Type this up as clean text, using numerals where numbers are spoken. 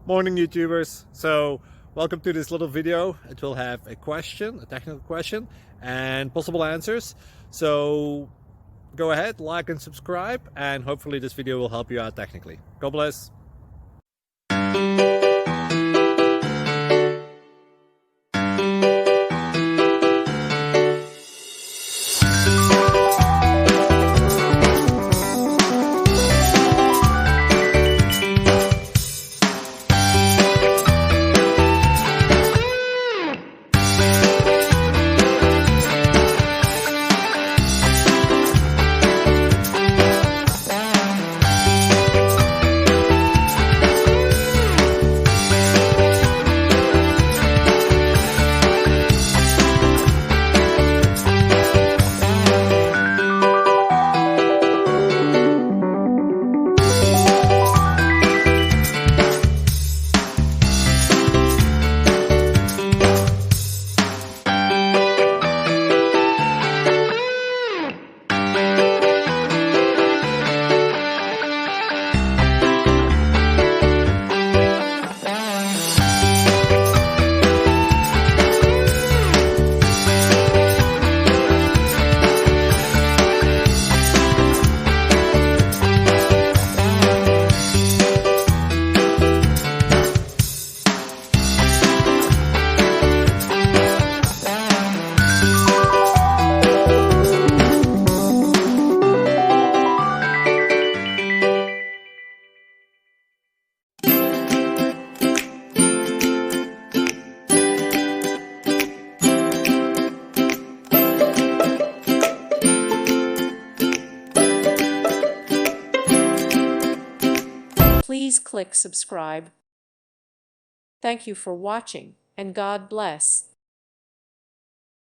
Morning YouTubers. So welcome to this little video. It will have a question, a technical question, and possible answers. So go ahead, like and subscribe, and hopefully this video will help you out technically. God bless. Please click subscribe. Thank you for watching, and God bless.